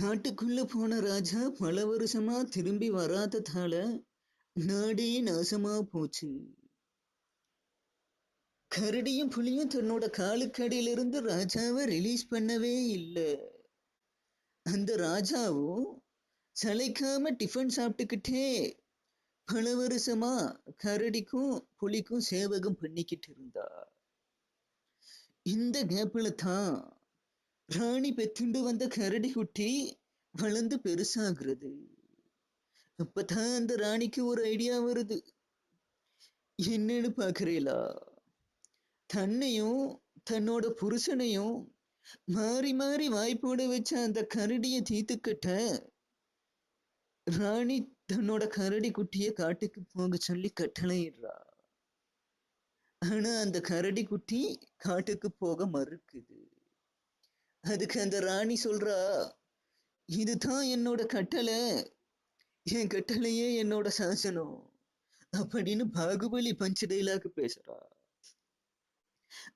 காட்டுக்குள்ள போன ராஜா பல வருஷமா திரும்பி வராததால நாடே நாசமா போச்சு. கரடியும் புலியும் தன்னோட காலுக்கடியிலிருந்து ராஜாவை ரிலீஸ் பண்ணவே இல்லை. அந்த ராஜாவும் சளைக்காம டிஃபன் சாப்பிட்டுக்கிட்டே பல வருஷமா கரடிக்கும் புலிக்கும் சேவகம் பண்ணிக்கிட்டு இருந்தா. இந்த கேப்ல தான் ராணி பெத்துண்டு வந்த கரடி குட்டி வளர்ந்து பெருசாகிறது. அப்பதான் அந்த ராணிக்கு ஒரு ஐடியா வருது. என்னன்னு பாக்குறீங்களா? தன்னையும் தன்னோட புருஷனையும் மாறி மாறி வாய்ப்போட வச்ச அந்த கரடியை தீத்துக்கிட்ட ராணி தன்னோட கரடி குட்டிய காட்டுக்கு போக சொல்லி கட்டளையிடுறா. ஆனா அந்த கரடி குட்டி காட்டுக்கு போக மறுக்குது. அதுக்கு அந்த ராணி சொல்றா, இதுதான் என்னோட கட்டளை, என் கட்டளையே என்னோட சாசனம் அப்படின்னு பாகுபலி பஞ்சு டைலாக் பேசுறா.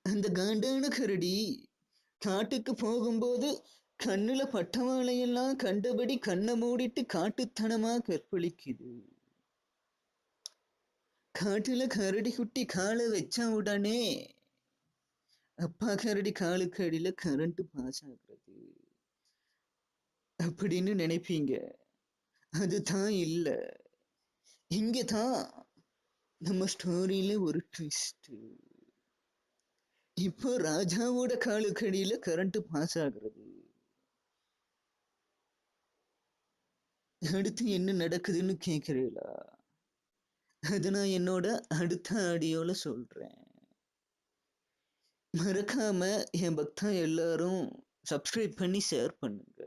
அந்த காண்டான கரடி காட்டுக்கு போகும்போது கண்ணுல பட்டவாளையெல்லாம் கண்டபடி கண்ணை மூடிட்டு காட்டுத்தனமா கற்பழிக்குது. காட்டுல கரடி குட்டி காலை வச்ச உடனே அப்பா கரடி காலுக்கு அடியில கரண்ட் பாஸ் ஆகுறது அப்படின்னு நினைப்பீங்க. அதுதான் இல்ல. இங்கதான் நம்ம ஸ்டோரியில ஒரு ட்விஸ்ட். இப்போ ராஜாவோட காலுக்கு அடியில கரண்ட் பாஸ் ஆகுறது. அடுத்து என்ன நடக்குதுன்னு கேக்குறீங்களா? அது நான் என்னோட அடுத்த ஆடியோல சொல்றேன். மறக்காம என் பக்தா எல்லாரும் சப்ஸ்கிரைப் பண்ணி ஷேர் பண்ணுங்க.